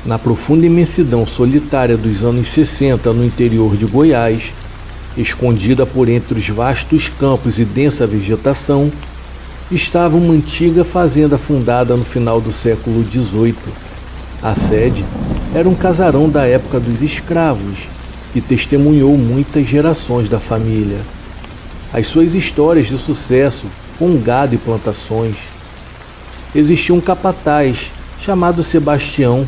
Na profunda imensidão solitária dos anos 60 no interior de Goiás, escondida por entre os vastos campos e densa vegetação, estava uma antiga fazenda fundada no final do século XVIII. A sede era um casarão da época dos escravos, que testemunhou muitas gerações da família. As suas histórias de sucesso com gado e plantações. Existia um capataz chamado Sebastião,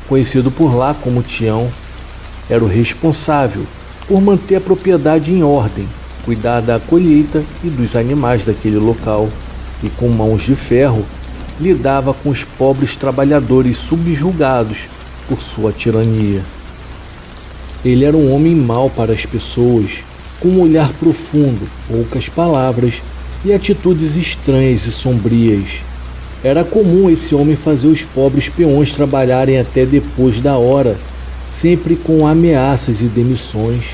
conhecido por lá como Tião. Era o responsável por manter a propriedade em ordem, cuidar da colheita e dos animais daquele local, e com mãos de ferro lidava com os pobres trabalhadores subjugados por sua tirania. Ele era um homem mau para as pessoas, com um olhar profundo, poucas palavras e atitudes estranhas e sombrias. Era comum esse homem fazer os pobres peões trabalharem até depois da hora, sempre com ameaças e demissões.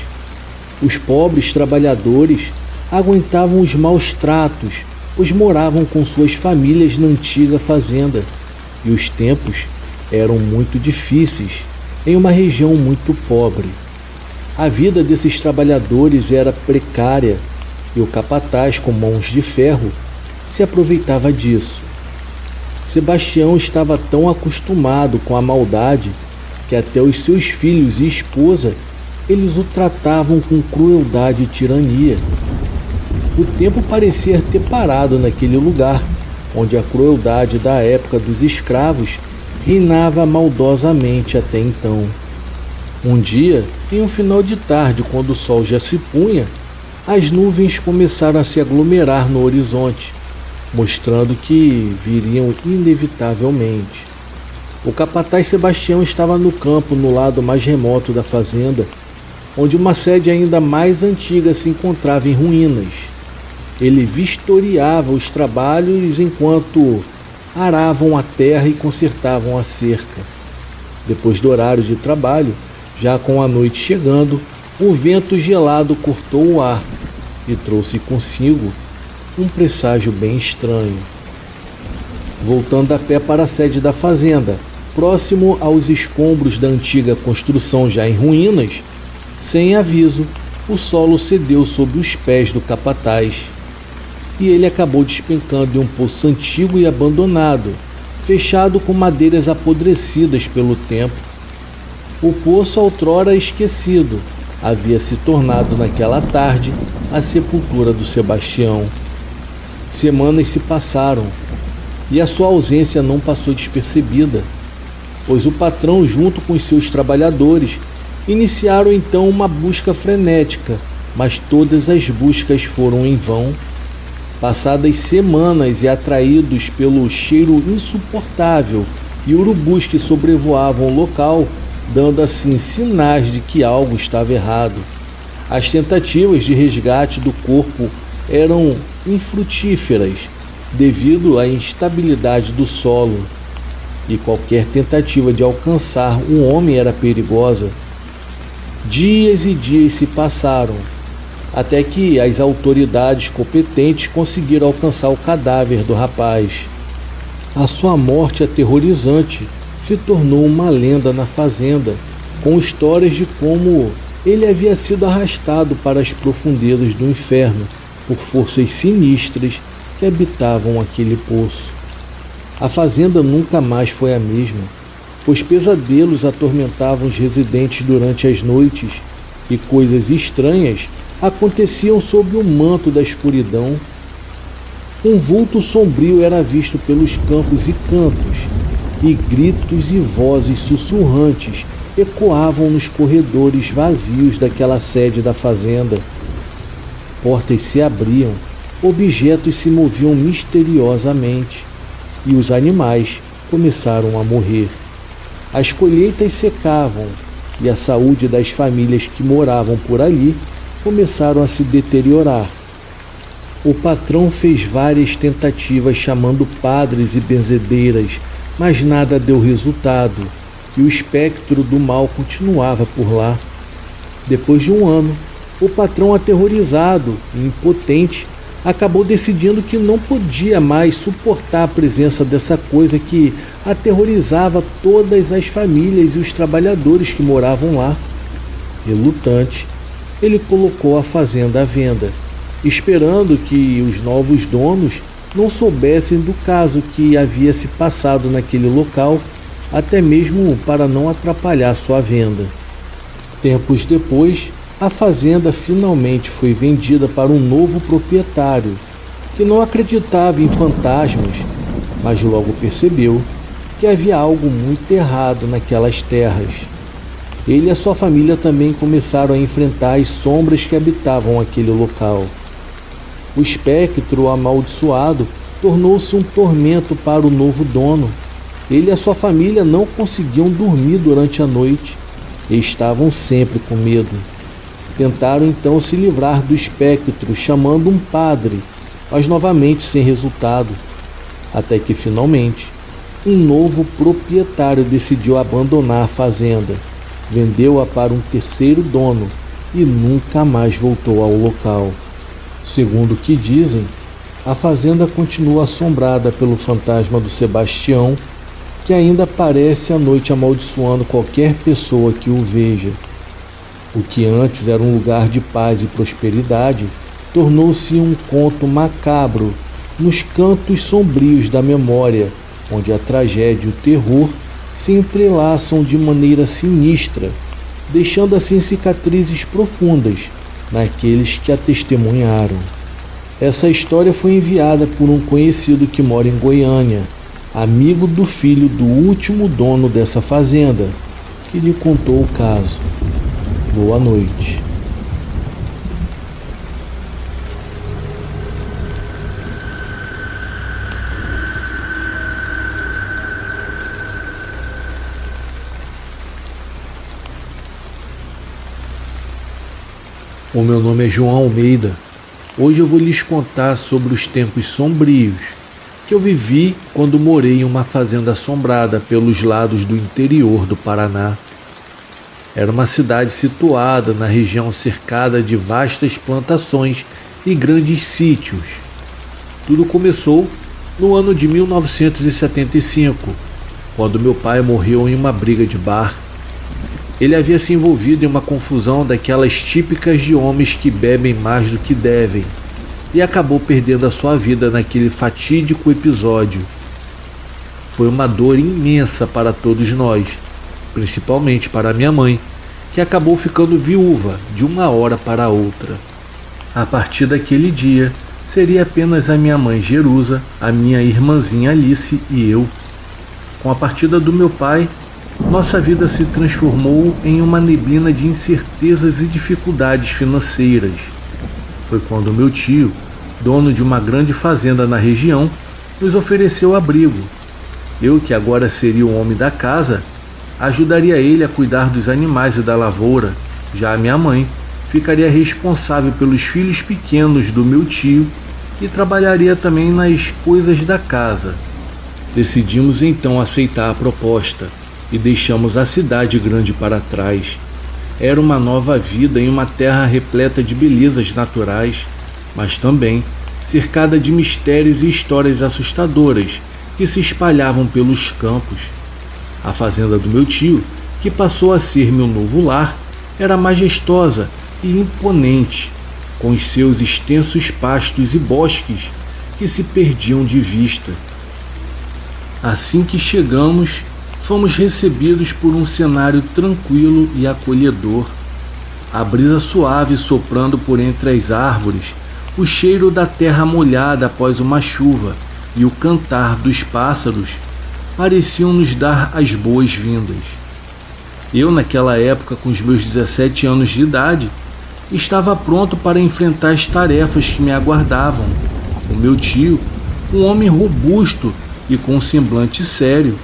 Os pobres trabalhadores aguentavam os maus tratos, pois moravam com suas famílias na antiga fazenda, e os tempos eram muito difíceis em uma região muito pobre. A vida desses trabalhadores era precária e o capataz, com mãos de ferro, se aproveitava disso. Sebastião estava tão acostumado com a maldade que até os seus filhos e esposa eles o tratavam com crueldade e tirania. O tempo parecia ter parado naquele lugar, onde a crueldade da época dos escravos reinava maldosamente até então. Um dia, em um final de tarde, quando o sol já se punha, as nuvens começaram a se aglomerar no horizonte, mostrando que viriam inevitavelmente. O capataz Sebastião estava no campo, no lado mais remoto da fazenda, onde uma sede ainda mais antiga se encontrava em ruínas. Ele vistoriava os trabalhos enquanto aravam a terra e consertavam a cerca. Depois do horário de trabalho, já com a noite chegando, o vento gelado cortou o ar e trouxe consigo um presságio bem estranho. Voltando a pé para a sede da fazenda, próximo aos escombros da antiga construção já em ruínas, sem aviso, o solo cedeu sob os pés do capataz e ele acabou despencando em um poço antigo e abandonado, fechado com madeiras apodrecidas pelo tempo. O poço, outrora esquecido, havia se tornado naquela tarde a sepultura do Sebastião. Semanas se passaram e a sua ausência não passou despercebida, pois o patrão, junto com os seus trabalhadores, iniciaram então uma busca frenética, mas todas as buscas foram em vão. Passadas semanas e atraídos pelo cheiro insuportável e urubus que sobrevoavam o local, dando assim sinais de que algo estava errado. As tentativas de resgate do corpo eram infrutíferas devido à instabilidade do solo, e qualquer tentativa de alcançar um homem era perigosa. Dias e dias se passaram, até que as autoridades competentes conseguiram alcançar o cadáver do rapaz. A sua morte aterrorizante se tornou uma lenda na fazenda, com histórias de como ele havia sido arrastado para as profundezas do inferno por forças sinistras que habitavam aquele poço. A fazenda nunca mais foi a mesma, pois pesadelos atormentavam os residentes durante as noites e coisas estranhas aconteciam sob o manto da escuridão. Um vulto sombrio era visto pelos campos e cantos, e gritos e vozes sussurrantes ecoavam nos corredores vazios daquela sede da fazenda. Portas se abriam, objetos se moviam misteriosamente, e os animais começaram a morrer. As colheitas secavam, e a saúde das famílias que moravam por ali começaram a se deteriorar. O patrão fez várias tentativas chamando padres e benzedeiras, mas nada deu resultado, e o espectro do mal continuava por lá. Depois de um ano, o patrão, aterrorizado e impotente, acabou decidindo que não podia mais suportar a presença dessa coisa que aterrorizava todas as famílias e os trabalhadores que moravam lá. Relutante, ele colocou a fazenda à venda, esperando que os novos donos não soubessem do caso que havia se passado naquele local, até mesmo para não atrapalhar sua venda. Tempos depois, a fazenda finalmente foi vendida para um novo proprietário, que não acreditava em fantasmas, mas logo percebeu que havia algo muito errado naquelas terras. Ele e a sua família também começaram a enfrentar as sombras que habitavam aquele local. O espectro amaldiçoado tornou-se um tormento para o novo dono. Ele e a sua família não conseguiam dormir durante a noite e estavam sempre com medo. Tentaram então se livrar do espectro chamando um padre, mas novamente sem resultado, até que finalmente um novo proprietário decidiu abandonar a fazenda, vendeu-a para um terceiro dono e nunca mais voltou ao local. Segundo o que dizem, a fazenda continua assombrada pelo fantasma do Sebastião, que ainda aparece à noite amaldiçoando qualquer pessoa que o veja. O que antes era um lugar de paz e prosperidade tornou-se um conto macabro nos cantos sombrios da memória, onde a tragédia e o terror se entrelaçam de maneira sinistra, deixando assim cicatrizes profundas naqueles que a testemunharam. Essa história foi enviada por um conhecido que mora em Goiânia, amigo do filho do último dono dessa fazenda, que lhe contou o caso. Boa noite. O meu nome é João Almeida. Hoje eu vou lhes contar sobre os tempos sombrios que eu vivi quando morei em uma fazenda assombrada pelos lados do interior do Paraná. Era uma cidade situada na região cercada de vastas plantações e grandes sítios. Tudo começou no ano de 1975, quando meu pai morreu em uma briga de bar. Ele havia se envolvido em uma confusão daquelas típicas de homens que bebem mais do que devem e acabou perdendo a sua vida naquele fatídico episódio. Foi uma dor imensa para todos nós, principalmente para minha mãe, que acabou ficando viúva de uma hora para outra. A partir daquele dia, seria apenas a minha mãe Jerusa, a minha irmãzinha Alice e eu. Com a partida do meu pai, nossa vida se transformou em uma neblina de incertezas e dificuldades financeiras. Foi quando meu tio, dono de uma grande fazenda na região, nos ofereceu abrigo. Eu, que agora seria o homem da casa, ajudaria ele a cuidar dos animais e da lavoura. Já a minha mãe ficaria responsável pelos filhos pequenos do meu tio e trabalharia também nas coisas da casa. Decidimos então aceitar a proposta e deixamos a cidade grande para trás. Era uma nova vida em uma terra repleta de belezas naturais, mas também cercada de mistérios e histórias assustadoras que se espalhavam pelos campos. A fazenda do meu tio, que passou a ser meu novo lar, era majestosa e imponente, com os seus extensos pastos e bosques que se perdiam de vista. Assim que chegamos, fomos recebidos por um cenário tranquilo e acolhedor. A brisa suave soprando por entre as árvores, o cheiro da terra molhada após uma chuva e o cantar dos pássaros pareciam nos dar as boas-vindas. Eu, naquela época, com os meus 17 anos de idade, estava pronto para enfrentar as tarefas que me aguardavam. O meu tio, um homem robusto e com um semblante sério,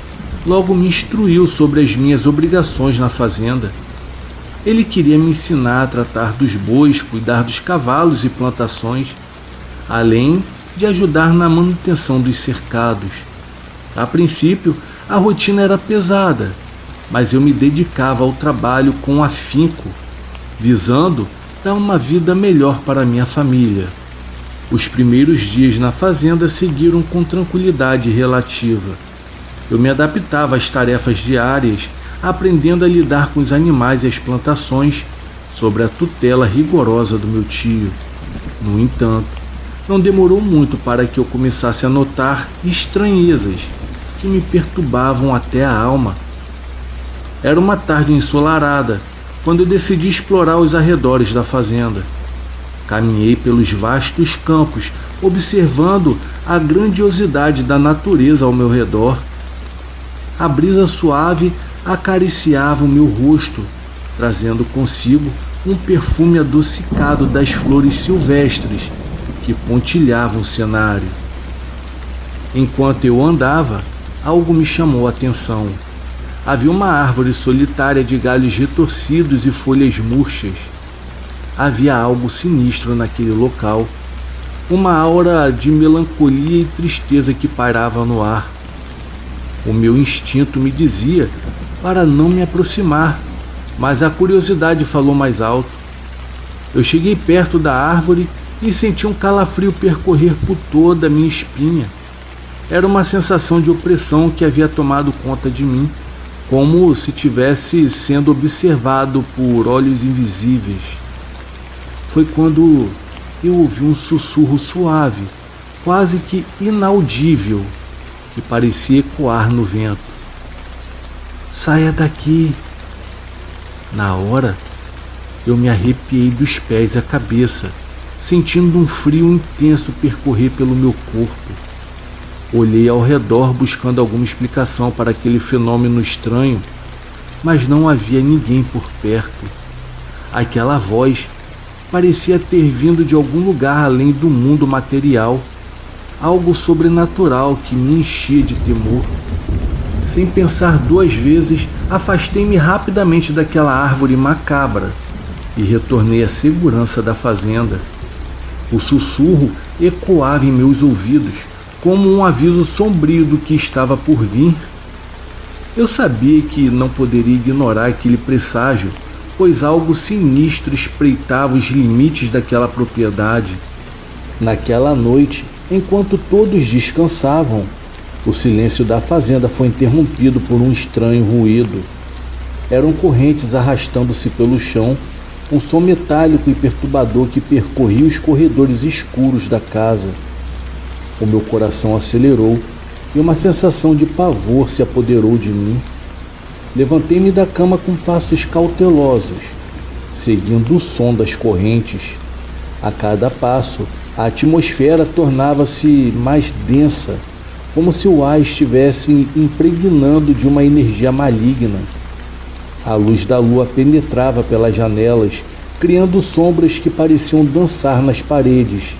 logo me instruiu sobre as minhas obrigações na fazenda. Ele queria me ensinar a tratar dos bois, cuidar dos cavalos e plantações, além de ajudar na manutenção dos cercados. A princípio, a rotina era pesada, mas eu me dedicava ao trabalho com afinco, visando dar uma vida melhor para minha família. Os primeiros dias na fazenda seguiram com tranquilidade relativa. Eu me adaptava às tarefas diárias, aprendendo a lidar com os animais e as plantações, sob a tutela rigorosa do meu tio. No entanto, não demorou muito para que eu começasse a notar estranhezas que me perturbavam até a alma. Era uma tarde ensolarada, quando eu decidi explorar os arredores da fazenda. Caminhei pelos vastos campos, observando a grandiosidade da natureza ao meu redor. A brisa suave acariciava o meu rosto, trazendo consigo um perfume adocicado das flores silvestres que pontilhavam o cenário. Enquanto eu andava, algo me chamou a atenção. Havia uma árvore solitária de galhos retorcidos e folhas murchas. Havia algo sinistro naquele local, uma aura de melancolia e tristeza que pairava no ar. O meu instinto me dizia para não me aproximar, mas a curiosidade falou mais alto. Eu cheguei perto da árvore e senti um calafrio percorrer por toda a minha espinha. Era uma sensação de opressão que havia tomado conta de mim, como se tivesse sendo observado por olhos invisíveis. Foi quando eu ouvi um sussurro suave, quase que inaudível, que parecia ecoar no vento. Saia daqui! Na hora, eu me arrepiei dos pés à cabeça, sentindo um frio intenso percorrer pelo meu corpo. Olhei ao redor buscando alguma explicação para aquele fenômeno estranho, mas não havia ninguém por perto. Aquela voz parecia ter vindo de algum lugar além do mundo material, algo sobrenatural que me enchia de temor. Sem pensar duas vezes, afastei-me rapidamente daquela árvore macabra e retornei à segurança da fazenda. O sussurro ecoava em meus ouvidos, como um aviso sombrio do que estava por vir. Eu sabia que não poderia ignorar aquele presságio, pois algo sinistro espreitava os limites daquela propriedade. Naquela noite, enquanto todos descansavam, o silêncio da fazenda foi interrompido por um estranho ruído. Eram correntes arrastando-se pelo chão, um som metálico e perturbador que percorria os corredores escuros da casa. O meu coração acelerou e uma sensação de pavor se apoderou de mim. Levantei-me da cama com passos cautelosos, seguindo o som das correntes. A cada passo, a atmosfera tornava-se mais densa, como se o ar estivesse impregnando de uma energia maligna. A luz da lua penetrava pelas janelas, criando sombras que pareciam dançar nas paredes,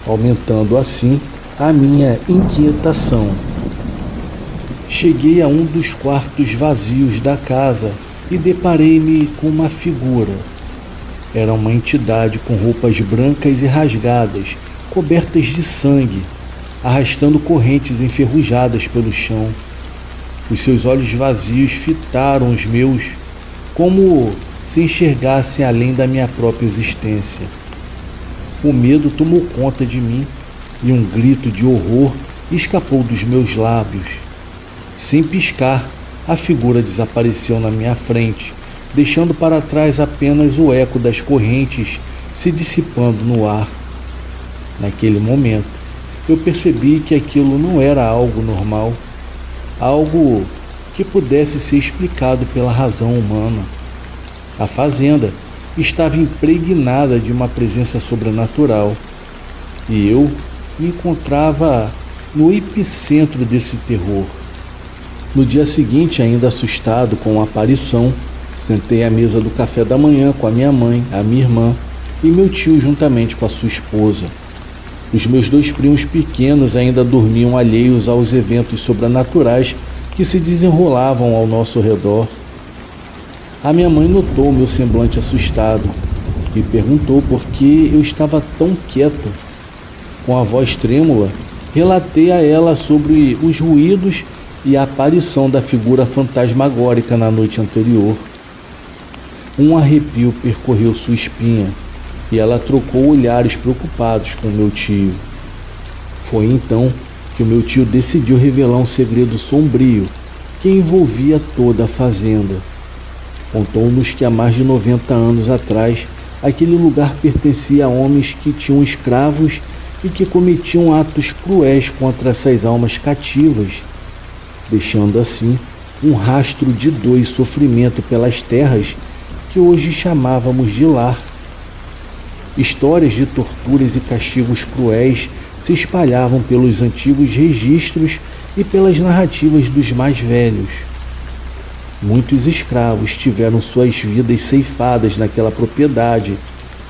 aumentando assim a minha inquietação. Cheguei a um dos quartos vazios da casa e deparei-me com uma figura. Era uma entidade com roupas brancas e rasgadas, cobertas de sangue, arrastando correntes enferrujadas pelo chão. Os seus olhos vazios fitaram os meus, como se enxergassem além da minha própria existência. O medo tomou conta de mim e um grito de horror escapou dos meus lábios. Sem piscar, a figura desapareceu na minha frente, deixando para trás apenas o eco das correntes se dissipando no ar. Naquele momento, eu percebi que aquilo não era algo normal, algo que pudesse ser explicado pela razão humana. A fazenda estava impregnada de uma presença sobrenatural e eu me encontrava no epicentro desse terror. No dia seguinte, ainda assustado com a aparição, sentei à mesa do café da manhã com a minha mãe, a minha irmã e meu tio juntamente com a sua esposa. Os meus dois primos pequenos ainda dormiam alheios aos eventos sobrenaturais que se desenrolavam ao nosso redor. A minha mãe notou meu semblante assustado e perguntou por que eu estava tão quieto. Com a voz trêmula, relatei a ela sobre os ruídos e a aparição da figura fantasmagórica na noite anterior. Um arrepio percorreu sua espinha e ela trocou olhares preocupados com meu tio. Foi então que o meu tio decidiu revelar um segredo sombrio que envolvia toda a fazenda. Contou-nos que há mais de 90 anos atrás, aquele lugar pertencia a homens que tinham escravos e que cometiam atos cruéis contra essas almas cativas, deixando assim um rastro de dor e sofrimento pelas terras que hoje chamávamos de lar. Histórias de torturas e castigos cruéis se espalhavam pelos antigos registros e pelas narrativas dos mais velhos. Muitos escravos tiveram suas vidas ceifadas naquela propriedade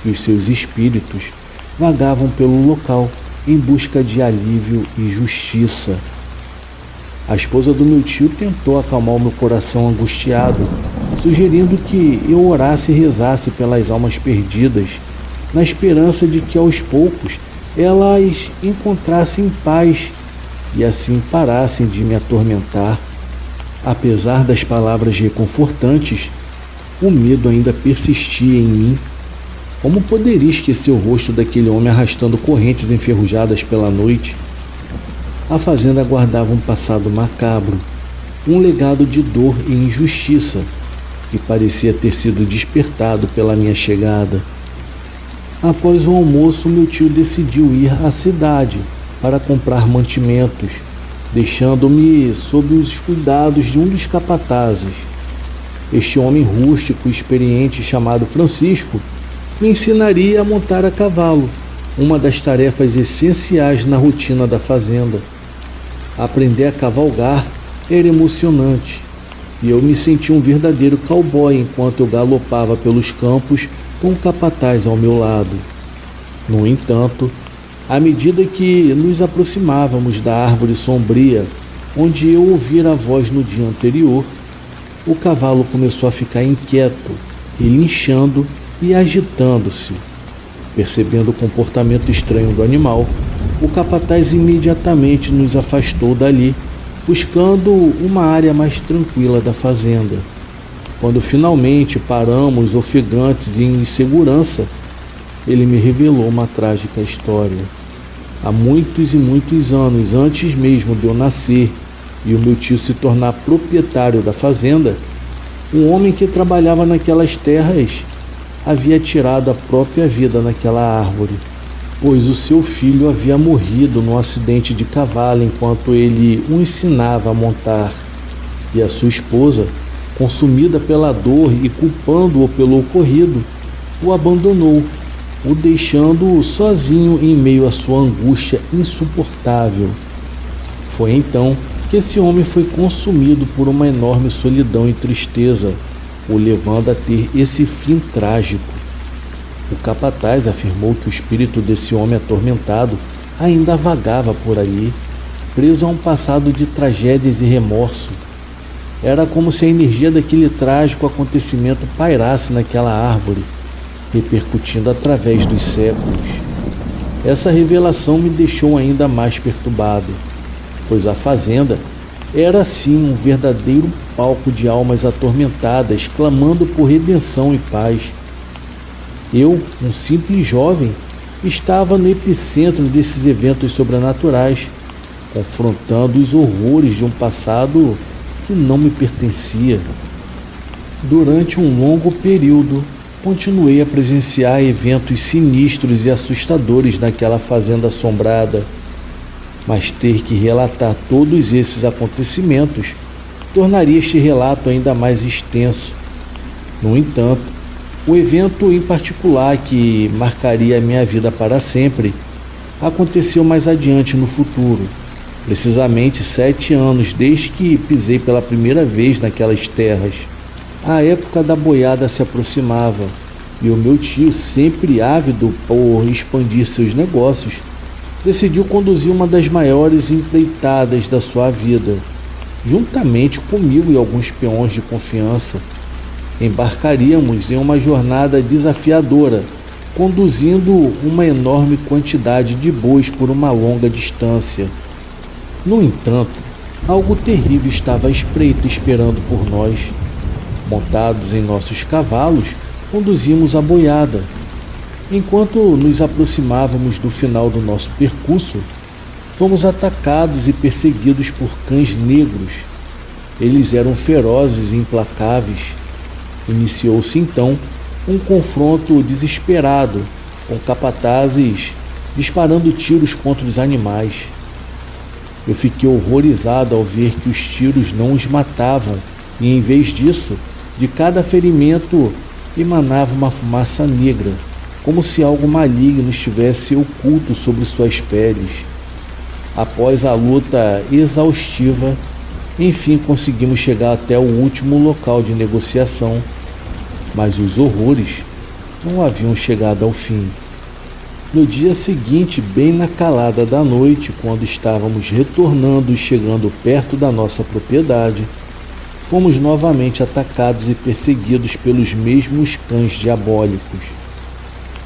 e os seus espíritos vagavam pelo local em busca de alívio e justiça. A esposa do meu tio tentou acalmar o meu coração angustiado, sugerindo que eu orasse e rezasse pelas almas perdidas, na esperança de que aos poucos elas encontrassem paz e assim parassem de me atormentar. Apesar das palavras reconfortantes, o medo ainda persistia em mim. Como poderia esquecer o rosto daquele homem arrastando correntes enferrujadas pela noite? A fazenda guardava um passado macabro, um legado de dor e injustiça, que parecia ter sido despertado pela minha chegada. Após o almoço, meu tio decidiu ir à cidade para comprar mantimentos, deixando-me sob os cuidados de um dos capatazes. Este homem rústico e experiente chamado Francisco me ensinaria a montar a cavalo, uma das tarefas essenciais na rotina da fazenda. Aprender a cavalgar era emocionante e eu me sentia um verdadeiro cowboy enquanto eu galopava pelos campos com o capataz ao meu lado. No entanto, à medida que nos aproximávamos da árvore sombria, onde eu ouvira a voz no dia anterior, o cavalo começou a ficar inquieto, relinchando e agitando-se. Percebendo o comportamento estranho do animal, o capataz imediatamente nos afastou dali, buscando uma área mais tranquila da fazenda. Quando finalmente paramos ofegantes e em insegurança, ele me revelou uma trágica história. Há muitos e muitos anos antes mesmo de eu nascer e o meu tio se tornar proprietário da fazenda, um homem que trabalhava naquelas terras havia tirado a própria vida naquela árvore, pois o seu filho havia morrido num acidente de cavalo enquanto ele o ensinava a montar, e a sua esposa, consumida pela dor e culpando-o pelo ocorrido, o abandonou, o deixando sozinho em meio à sua angústia insuportável. Foi então que esse homem foi consumido por uma enorme solidão e tristeza, o levando a ter esse fim trágico. O capataz afirmou que o espírito desse homem atormentado ainda vagava por ali, preso a um passado de tragédias e remorso. Era como se a energia daquele trágico acontecimento pairasse naquela árvore, repercutindo através dos séculos. Essa revelação me deixou ainda mais perturbado, pois a fazenda era sim um verdadeiro palco de almas atormentadas clamando por redenção e paz. Eu, um simples jovem, estava no epicentro desses eventos sobrenaturais, confrontando os horrores de um passado que não me pertencia. Durante um longo período, continuei a presenciar eventos sinistros e assustadores naquela fazenda assombrada, mas ter que relatar todos esses acontecimentos tornaria este relato ainda mais extenso. No entanto, o evento em particular que marcaria a minha vida para sempre aconteceu mais adiante no futuro, precisamente 7 anos desde que pisei pela primeira vez naquelas terras. A época da boiada se aproximava e o meu tio, sempre ávido por expandir seus negócios, decidiu conduzir uma das maiores empreitadas da sua vida. Juntamente comigo e alguns peões de confiança, embarcaríamos em uma jornada desafiadora, conduzindo uma enorme quantidade de bois por uma longa distância. No entanto, algo terrível estava à espreita esperando por nós. Montados em nossos cavalos, conduzimos a boiada. Enquanto nos aproximávamos do final do nosso percurso, fomos atacados e perseguidos por cães negros. Eles eram ferozes e implacáveis. Iniciou-se então um confronto desesperado, com capatazes disparando tiros contra os animais. Eu fiquei horrorizado ao ver que os tiros não os matavam e, em vez disso, de cada ferimento emanava uma fumaça negra, como se algo maligno estivesse oculto sobre suas peles. Após a luta exaustiva, enfim conseguimos chegar até o último local de negociação, mas os horrores não haviam chegado ao fim. No dia seguinte, bem na calada da noite, quando estávamos retornando e chegando perto da nossa propriedade, fomos novamente atacados e perseguidos pelos mesmos cães diabólicos.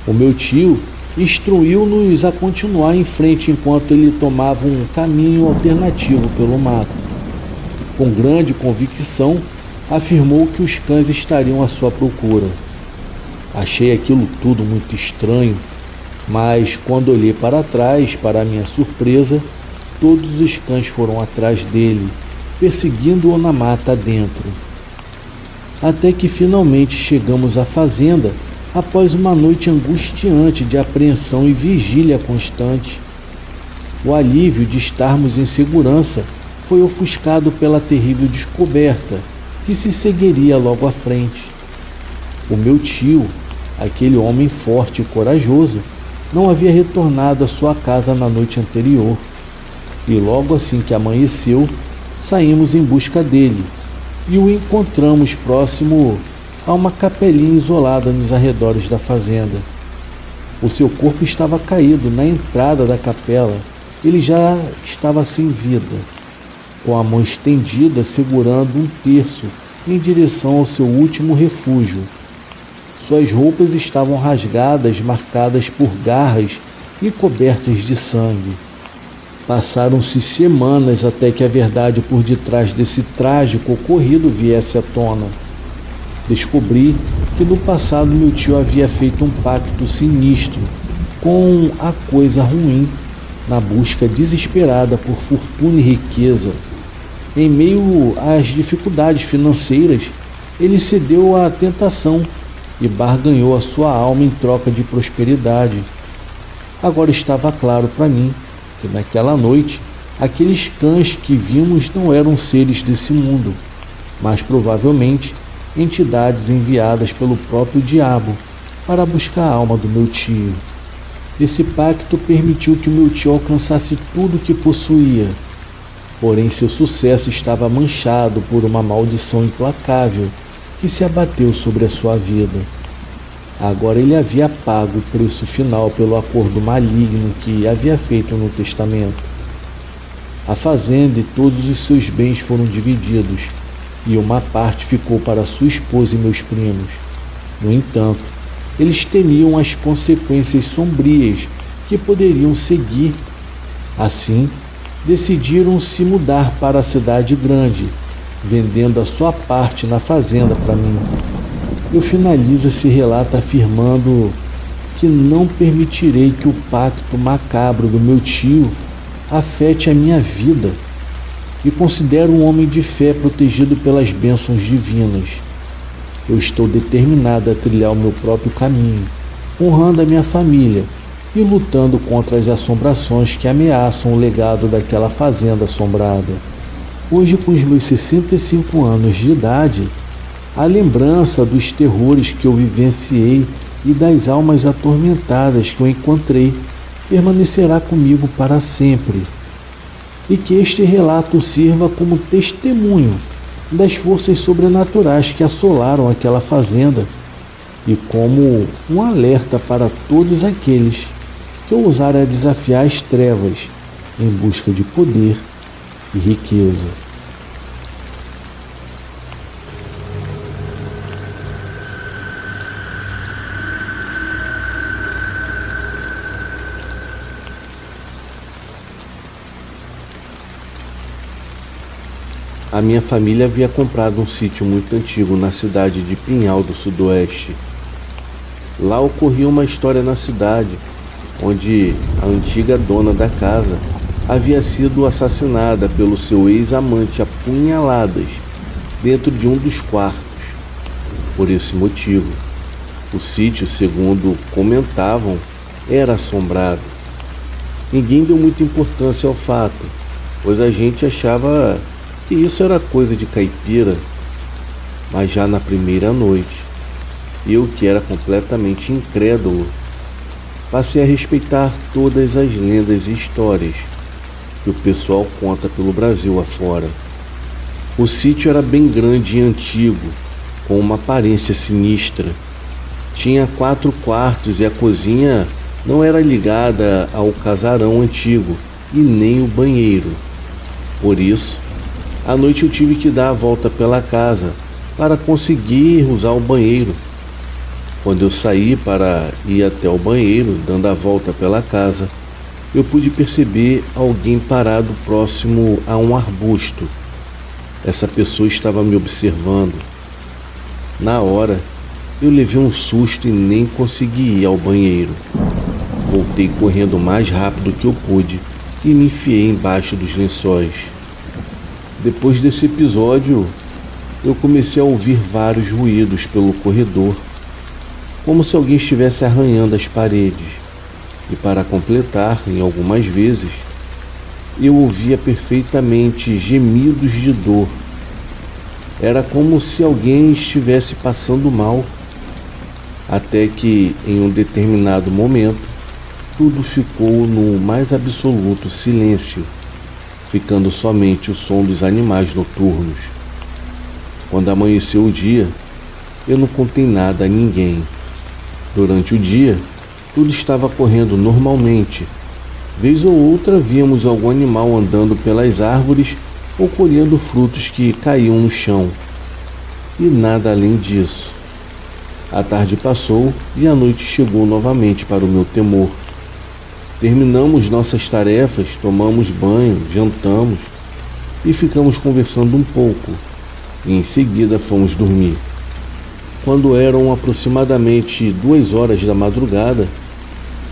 O meu tio instruiu-nos a continuar em frente enquanto ele tomava um caminho alternativo pelo mato. Com grande convicção, afirmou que os cães estariam à sua procura. Achei aquilo tudo muito estranho, mas quando olhei para trás, para minha surpresa, todos os cães foram atrás dele, perseguindo-o na mata dentro. Até que finalmente chegamos à fazenda, após uma noite angustiante de apreensão e vigília constante. O alívio de estarmos em segurança foi ofuscado pela terrível descoberta que se seguiria logo à frente. O meu tio, aquele homem forte e corajoso, não havia retornado à sua casa na noite anterior, e logo assim que amanheceu, saímos em busca dele e o encontramos próximo a uma capelinha isolada nos arredores da fazenda. O seu corpo estava caído na entrada da capela. Ele já estava sem vida, com a mão estendida segurando um terço em direção ao seu último refúgio. Suas roupas estavam rasgadas, marcadas por garras e cobertas de sangue. Passaram-se semanas até que a verdade por detrás desse trágico ocorrido viesse à tona. Descobri que no passado meu tio havia feito um pacto sinistro com a coisa ruim na busca desesperada por fortuna e riqueza. Em meio às dificuldades financeiras, ele cedeu à tentação e barganhou a sua alma em troca de prosperidade. Agora estava claro para mim que naquela noite, aqueles cães que vimos não eram seres desse mundo, mas provavelmente entidades enviadas pelo próprio diabo para buscar a alma do meu tio. Esse pacto permitiu que o meu tio alcançasse tudo o que possuía, porém seu sucesso estava manchado por uma maldição implacável que se abateu sobre a sua vida. Agora ele havia pago o preço final pelo acordo maligno que havia feito no testamento. A fazenda e todos os seus bens foram divididos, e uma parte ficou para sua esposa e meus primos. No entanto, eles temiam as consequências sombrias que poderiam seguir. Assim, decidiram se mudar para a cidade grande, vendendo a sua parte na fazenda para mim. Eu finalizo esse relato afirmando que não permitirei que o pacto macabro do meu tio afete a minha vida. Me considero um homem de fé protegido pelas bênçãos divinas. Eu estou determinado a trilhar o meu próprio caminho, honrando a minha família e lutando contra as assombrações que ameaçam o legado daquela fazenda assombrada. Hoje, com os meus 65 anos de idade, a lembrança dos terrores que eu vivenciei e das almas atormentadas que eu encontrei permanecerá comigo para sempre. E que este relato sirva como testemunho das forças sobrenaturais que assolaram aquela fazenda e como um alerta para todos aqueles que ousarem desafiar as trevas em busca de poder e riqueza. A minha família havia comprado um sítio muito antigo na cidade de Pinhal do Sudoeste. Lá ocorria uma história na cidade, onde a antiga dona da casa havia sido assassinada pelo seu ex-amante a punhaladas dentro de um dos quartos. Por esse motivo, o sítio, segundo comentavam, era assombrado. Ninguém deu muita importância ao fato, pois a gente achava que isso era coisa de caipira. Mas já na primeira noite, eu, que era completamente incrédulo, passei a respeitar todas as lendas e histórias que o pessoal conta pelo Brasil afora. O sítio era bem grande e antigo, com uma aparência sinistra. Tinha 4 quartos e a cozinha não era ligada ao casarão antigo e nem o banheiro. Por isso, à noite eu tive que dar a volta pela casa para conseguir usar o banheiro. Quando eu saí para ir até o banheiro, dando a volta pela casa, eu pude perceber alguém parado próximo a um arbusto. Essa pessoa estava me observando. Na hora, eu levei um susto e nem consegui ir ao banheiro. Voltei correndo o mais rápido que eu pude e me enfiei embaixo dos lençóis. Depois desse episódio, eu comecei a ouvir vários ruídos pelo corredor, como se alguém estivesse arranhando as paredes. E para completar, em algumas vezes, eu ouvia perfeitamente gemidos de dor. Era como se alguém estivesse passando mal. Até que, em um determinado momento, tudo ficou no mais absoluto silêncio, ficando somente o som dos animais noturnos. Quando amanheceu o dia, eu não contei nada a ninguém. Durante o dia, tudo estava correndo normalmente. Vez ou outra víamos algum animal andando pelas árvores ou colhendo frutos que caíam no chão. E nada além disso. A tarde passou e a noite chegou novamente para o meu temor. Terminamos nossas tarefas, tomamos banho, jantamos e ficamos conversando um pouco. E em seguida fomos dormir. Quando eram aproximadamente 2 horas da madrugada,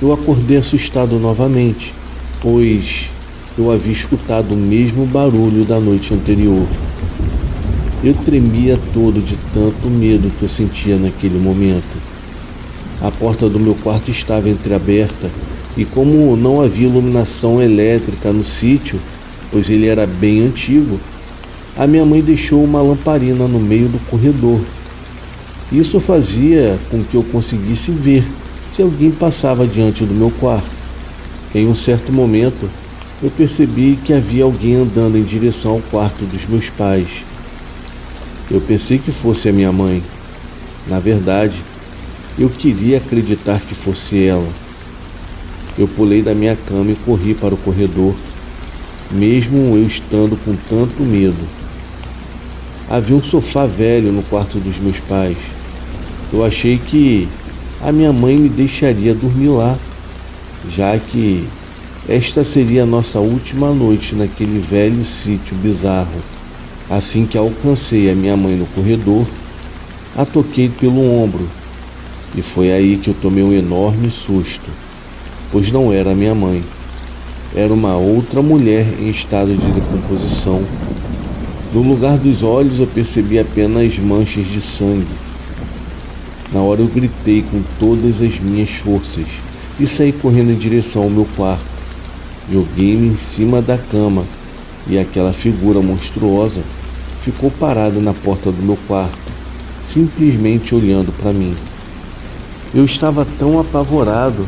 eu acordei assustado novamente, pois eu havia escutado o mesmo barulho da noite anterior. Eu tremia todo de tanto medo que eu sentia naquele momento. A porta do meu quarto estava entreaberta e, como não havia iluminação elétrica no sítio, pois ele era bem antigo, a minha mãe deixou uma lamparina no meio do corredor. Isso fazia com que eu conseguisse ver se alguém passava diante do meu quarto. Em um certo momento, eu percebi que havia alguém andando em direção ao quarto dos meus pais. Eu pensei que fosse a minha mãe. Na verdade, eu queria acreditar que fosse ela. Eu pulei da minha cama e corri para o corredor, mesmo eu estando com tanto medo. Havia um sofá velho no quarto dos meus pais. Eu achei que a minha mãe me deixaria dormir lá, já que esta seria a nossa última noite naquele velho sítio bizarro. Assim que alcancei a minha mãe no corredor, a toquei pelo ombro, e foi aí que eu tomei um enorme susto, pois não era minha mãe. Era uma outra mulher em estado de decomposição. No lugar dos olhos eu percebi apenas manchas de sangue. Na hora eu gritei com todas as minhas forças e saí correndo em direção ao meu quarto. Joguei-me em cima da cama e aquela figura monstruosa ficou parada na porta do meu quarto, simplesmente olhando para mim. Eu estava tão apavorado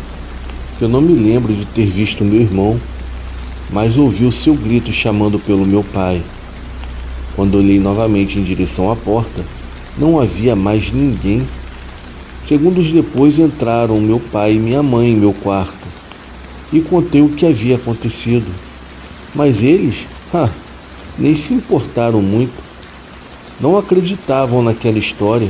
que eu não me lembro de ter visto meu irmão, mas ouvi o seu grito chamando pelo meu pai. Quando olhei novamente em direção à porta, não havia mais ninguém. Segundos depois entraram meu pai e minha mãe em meu quarto e contei o que havia acontecido. Mas eles, nem se importaram muito. Não acreditavam naquela história.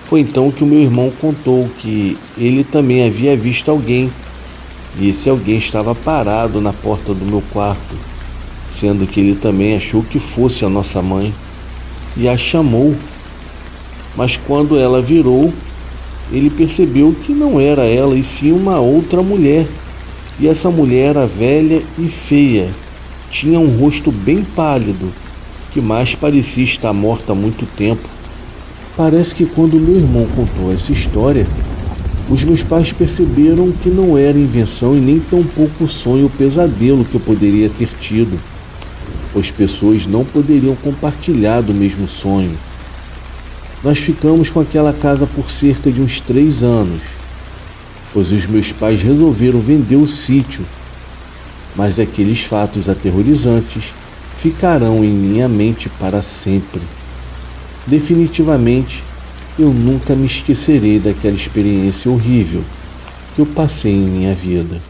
Foi então que o meu irmão contou que ele também havia visto alguém, e esse alguém estava parado na porta do meu quarto, sendo que ele também achou que fosse a nossa mãe e a chamou. Mas quando ela virou, ele percebeu que não era ela e sim uma outra mulher. E essa mulher era velha e feia. Tinha um rosto bem pálido, que mais parecia estar morta há muito tempo. Parece que quando meu irmão contou essa história, os meus pais perceberam que não era invenção e nem tampouco sonho ou pesadelo que eu poderia ter tido, pois pessoas não poderiam compartilhar do mesmo sonho. Nós ficamos com aquela casa por cerca de uns 3 anos, pois os meus pais resolveram vender o sítio, mas aqueles fatos aterrorizantes ficarão em minha mente para sempre. Definitivamente, eu nunca me esquecerei daquela experiência horrível que eu passei em minha vida.